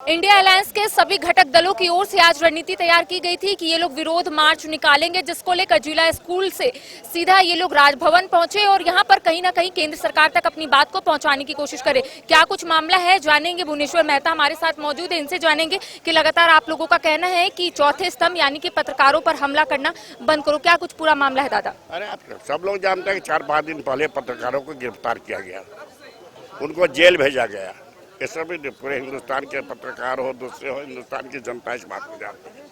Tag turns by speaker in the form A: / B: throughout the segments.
A: India alliance के सभी घटक दलों की ओर से आज रणनीति तैयार की गई थी कि ये लोग विरोध मार्च निकालेंगे, जिसको लेकर जिला स्कूल से सीधा ये लोग राजभवन पहुंचे और यहां पर कहीं ना कहीं केंद्र सरकार तक अपनी बात को पहुंचाने की कोशिश करें। क्या कुछ मामला है, जानेंगे। भुवनेश्वर मेहता हमारे साथ मौजूद है, इनसे जानेंगे कि लगातार आप लोगों का कहना है कि चौथे स्तंभ यानी कि पत्रकारों पर हमला करना बंद करो। क्या कुछ पूरा मामला है दादा?
B: अरे आप सब लोग जानते हैं कि 4-5 दिन पहले पत्रकारों को गिरफ्तार किया गया, उनको जेल भेजा गया। ये सभी पूरे हिंदुस्तान के पत्रकार हो, दूसरे हो, हिंदुस्तान की जनता इस बात को जानती है।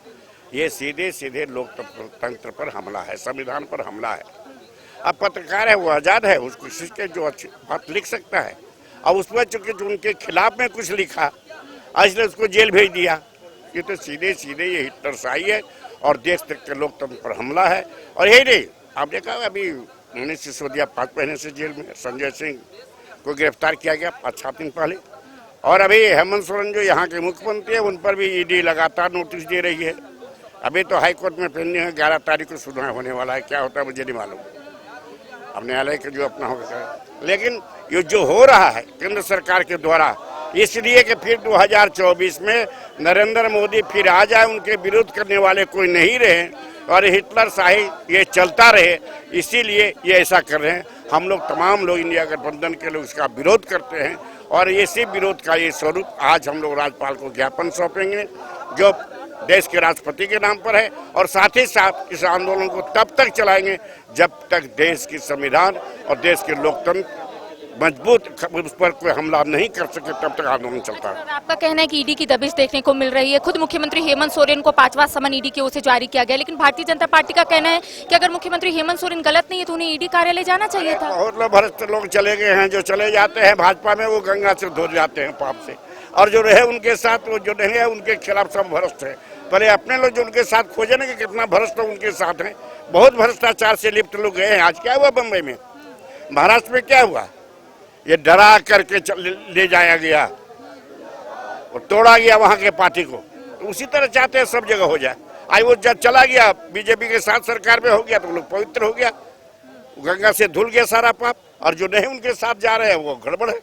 B: ये सीधे सीधे लोकतंत्र पर हमला है, संविधान पर हमला है। अब पत्रकार है, वो आज़ाद है, उसको किसी के जो अच्छी बात लिख सकता है। अब उसमें चूंकि जो उनके खिलाफ में कुछ लिखा, आज ने उसको जेल भेज दिया। ये तो सीधे सीधे ये हिटलरशाही है और देश तक के लोकतंत्र पर हमला है। और यही नहीं, आप देखा अभी मनीष सिसोदिया 5 महीने से जेल में, संजय सिंह को गिरफ्तार किया गया 5-7 दिन पहले। और अभी हेमंत सोरेन जो यहाँ के मुख्यमंत्री है, उन पर भी ईडी लगातार नोटिस दे रही है। अभी तो हाईकोर्ट में पेंडिंग है, 11 तारीख को सुनवाई होने वाला है। क्या होता है मुझे नहीं मालूम, अब न्यायालय का जो अपना होगा। लेकिन ये जो हो रहा है केंद्र सरकार के द्वारा, इसलिए कि फिर 2024 में नरेंद्र मोदी फिर आ जाए, उनके विरोध करने वाले कोई नहीं रहे और हिटलरशाही ये चलता रहे, इसीलिए ये ऐसा कर रहे हैं। हम लोग तमाम लोग, इंडिया गठबंधन के लोग इसका विरोध करते हैं और इसी विरोध का ये स्वरूप आज हम लोग राज्यपाल को ज्ञापन सौंपेंगे जो देश के राष्ट्रपति के नाम पर है। और साथ ही साथ इस आंदोलन को तब तक चलाएंगे जब तक देश की संविधान और देश के लोकतंत्र मजबूत, उस पर कोई हमला नहीं कर सके, तब तक आंदोलन चलता है।
A: आपका कहना है कि ईडी की दबिश देखने को मिल रही है। खुद मुख्यमंत्री हेमंत सोरेन को 5वां समन ईडी की ओर से जारी किया गया, लेकिन भारतीय जनता पार्टी का कहना है कि अगर मुख्यमंत्री हेमंत सोरेन गलत नहीं है तो उन्हें ईडी कार्यालय जाना चाहिए था।
B: बहुत लोग भ्रष्ट लोग चले गए हैं, जो चले जाते हैं भाजपा में वो गंगा से धो जाते हैं पाप से, और जो रहे उनके साथ, वो जो नहीं है उनके खिलाफ सब भ्रष्ट है। पहले अपने लोग जो उनके साथ खोजे ना कि कितना भ्रष्ट उनके साथ है। बहुत भ्रष्टाचार से लिप्त लोग गए हैं। आज क्या हुआ बम्बई में, महाराष्ट्र में क्या हुआ, ये डरा करके ले जाया गया और तोड़ा गया वहां के पार्टी को। तो उसी तरह चाहते हैं सब जगह हो जाए। आज वो जब चला गया बीजेपी के साथ सरकार में हो गया तो लोग पवित्र हो गया, गंगा से धुल गया सारा पाप, और जो नहीं उनके साथ जा रहे हैं वो गड़बड़ है।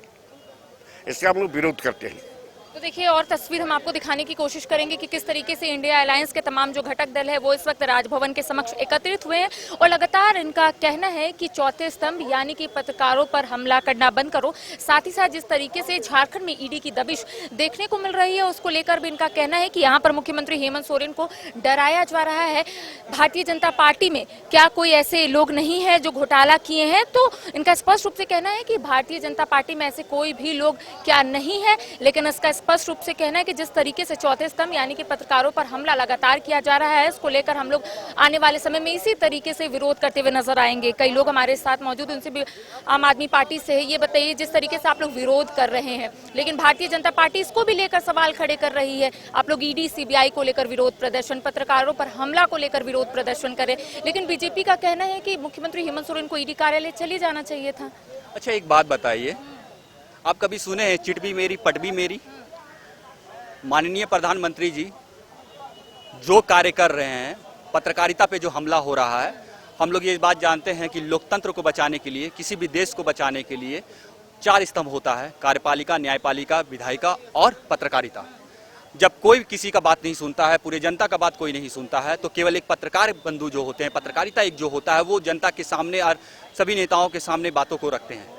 B: इसका हम लोग विरोध करते हैं।
A: तो देखिए, और तस्वीर हम आपको दिखाने की कोशिश करेंगे कि किस तरीके से इंडिया अलायंस के तमाम जो घटक दल है वो इस वक्त राजभवन के समक्ष एकत्रित हुए हैं और लगातार इनका कहना है कि चौथे स्तंभ यानी कि पत्रकारों पर हमला करना बंद करो। साथ ही साथ जिस तरीके से झारखंड में ईडी की दबिश देखने को मिल रही है उसको लेकर भी इनका कहना है कि यहाँ पर मुख्यमंत्री हेमंत सोरेन को डराया जा रहा है। भारतीय जनता पार्टी में क्या कोई ऐसे लोग नहीं है जो घोटाला किए हैं? तो इनका स्पष्ट रूप से कहना है कि भारतीय जनता पार्टी में ऐसे कोई भी लोग क्या नहीं है, लेकिन इसका स्पष्ट रूप से कहना है कि जिस तरीके से चौथे स्तंभ यानी कि पत्रकारों पर हमला लगातार किया जा रहा है, इसको लेकर हम लोग आने वाले समय में इसी तरीके से विरोध करते हुए नजर आएंगे। कई लोग हमारे साथ मौजूद, उनसे भी आम आदमी पार्टी से है। ये बताइए, जिस तरीके से आप लोग विरोध कर रहे हैं, लेकिन भारतीय जनता पार्टी इसको भी लेकर सवाल खड़े कर रही है। आप लोग ईडी सीबीआई को लेकर विरोध प्रदर्शन, पत्रकारों पर हमला को लेकर विरोध प्रदर्शन करें, लेकिन बीजेपी का कहना है कि मुख्यमंत्री हेमंत सोरेन को ईडी कार्यालय चले जाना चाहिए था।
C: अच्छा, एक बात बताइए, आप कभी सुने हैं चिट भी मेरी पट भी मेरी? माननीय प्रधानमंत्री जी जो कार्य कर रहे हैं, पत्रकारिता पे जो हमला हो रहा है, हम लोग ये बात जानते हैं कि लोकतंत्र को बचाने के लिए, किसी भी देश को बचाने के लिए 4 स्तंभ होता है: कार्यपालिका, न्यायपालिका, विधायिका और पत्रकारिता। जब कोई किसी का बात नहीं सुनता है, पूरे जनता का बात कोई नहीं सुनता है, तो केवल एक पत्रकार बंधु जो होते हैं, पत्रकारिता एक जो होता है, वो जनता के सामने और सभी नेताओं के सामने बातों को रखते हैं।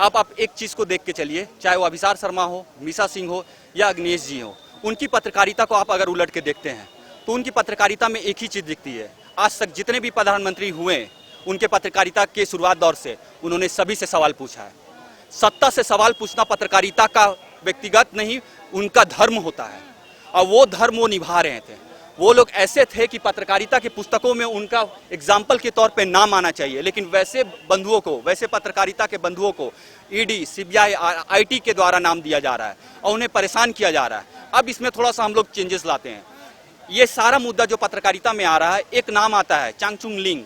C: अब आप एक चीज़ को देख के चलिए, चाहे वो अभिसार शर्मा हो, मीसा सिंह हो या अग्नेश जी हो, उनकी पत्रकारिता को आप अगर उलट के देखते हैं तो उनकी पत्रकारिता में एक ही चीज़ दिखती है। आज तक जितने भी प्रधानमंत्री हुए, उनके पत्रकारिता के शुरुआत दौर से उन्होंने सभी से सवाल पूछा है। सत्ता से सवाल पूछना पत्रकारिता का व्यक्तिगत नहीं, उनका धर्म होता है और वो धर्म वो निभा रहे थे। वो लोग ऐसे थे कि पत्रकारिता की पुस्तकों में उनका एग्जाम्पल के तौर पे नाम आना चाहिए, लेकिन वैसे बंधुओं को, वैसे पत्रकारिता के बंधुओं को ईडी, सीबीआई, आईटी के द्वारा नाम दिया जा रहा है और उन्हें परेशान किया जा रहा है। अब इसमें थोड़ा सा हम लोग चेंजेस लाते हैं। ये सारा मुद्दा जो पत्रकारिता में आ रहा है, एक नाम आता है चांगचुंग लिंग।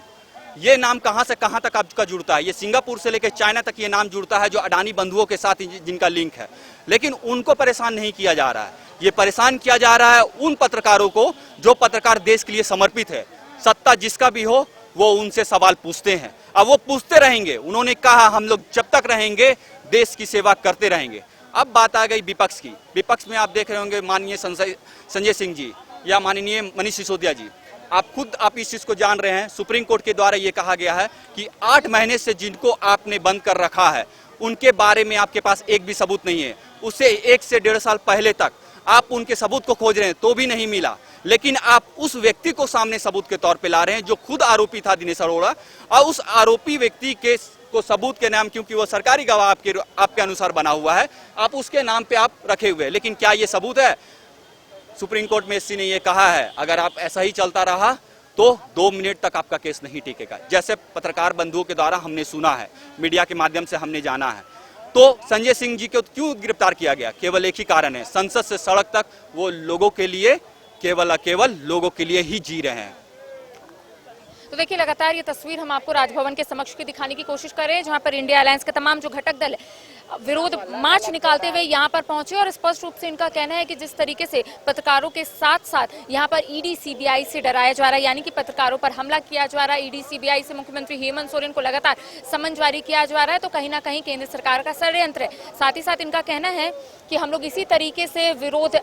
C: ये नाम कहाँ से कहाँ तक आपका जुड़ता है? ये सिंगापुर से लेकर चाइना तक ये नाम जुड़ता है, जो अडानी बंधुओं के साथ जिनका लिंक है। लेकिन उनको परेशान नहीं किया जा रहा है, ये परेशान किया जा रहा है उन पत्रकारों को जो पत्रकार देश के लिए समर्पित है। सत्ता जिसका भी हो वो उनसे सवाल पूछते हैं, अब वो पूछते रहेंगे। उन्होंने कहा हम लोग जब तक रहेंगे देश की सेवा करते रहेंगे। अब बात आ गई विपक्ष की। विपक्ष में आप देख रहे होंगे माननीय संजय सिंह जी या माननीय मनीष सिसोदिया जी, आप इस चीज को जान रहे हैं। सुप्रीम कोर्ट के द्वारा ये कहा गया है कि 8 महीने से जिनको आपने बंद कर रखा है उनके बारे में आपके पास एक भी सबूत नहीं है। उससे 1 से 1.5 साल पहले तक आप उनके सबूत को खोज रहे हैं तो भी नहीं मिला, लेकिन आप उस व्यक्ति को सामने सबूत के तौर पे ला रहे हैं जो खुद आरोपी था, दिनेश अरोड़ा, और उस आरोपी व्यक्ति के को सबूत के नाम, क्योंकि वो सरकारी गवाह आपके अनुसार बना हुआ है, आप उसके नाम पे आप रखे हुए हैं। लेकिन क्या ये सबूत है? सुप्रीम कोर्ट में एससी ने ये कहा है, अगर आप ऐसा ही चलता रहा तो 2 मिनट तक आपका केस नहीं टिकेगा। जैसे पत्रकार बंधुओं के द्वारा हमने सुना है, मीडिया के माध्यम से हमने जाना है। तो संजय सिंह जी को क्यों गिरफ्तार किया गया? केवल एक ही कारण है, संसद से सड़क तक वो लोगों के लिए, केवल लोगों के लिए ही जी रहे हैं।
A: तो देखिए, लगातार ये तस्वीर हम आपको राजभवन के समक्ष की दिखाने की कोशिश कर रहे हैं, जहां पर इंडिया अलायंस के तमाम जो घटक दल विरोध मार्च निकालते हुए यहां पर पहुंचे और स्पष्ट रूप से इनका कहना है कि जिस तरीके से पत्रकारों के साथ साथ यहां पर ईडी सीबीआई से डराया जा रहा है, यानी कि पत्रकारों पर हमला किया जा रहा है, ईडी सीबीआई से मुख्यमंत्री हेमंत सोरेन को लगातार समन जारी किया जा रहा है, तो कहीं ना कहीं केंद्र सरकार का षड्यंत्र है। साथ ही साथ इनका कहना है कि हम लोग इसी तरीके से विरोध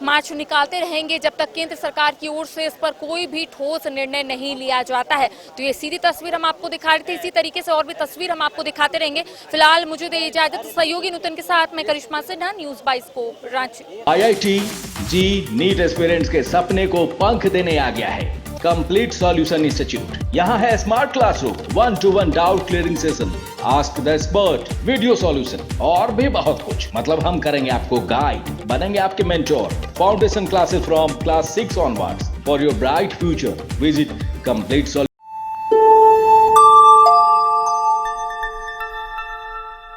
A: मार्च निकालते रहेंगे जब तक केंद्र सरकार की ओर से इस पर कोई भी ठोस निर्णय नहीं लिया जाता है। तो ये सीधी तस्वीर हम आपको दिखा रहे थे, इसी तरीके से और भी तस्वीर हम आपको दिखाते रहेंगे। फिलहाल मुझे दे इजाजत, सहयोगी नूतन के साथ मैं करिश्मा सिन्हा, न्यूज़ 22 रांची।
D: IIT जी नीट एस्पिरेंट्स के सपने को पंख देने आ गया है कंप्लीट सॉल्यूशन इंस्टीट्यूट। यहाँ है smart classroom, 1-to-1 doubt clearing session, ask the expert, video solution और भी बहुत कुछ। मतलब हम करेंगे आपको गाइड, बनेंगे आपके mentor. Foundation classes from class 6 onwards for your bright future. Visit complete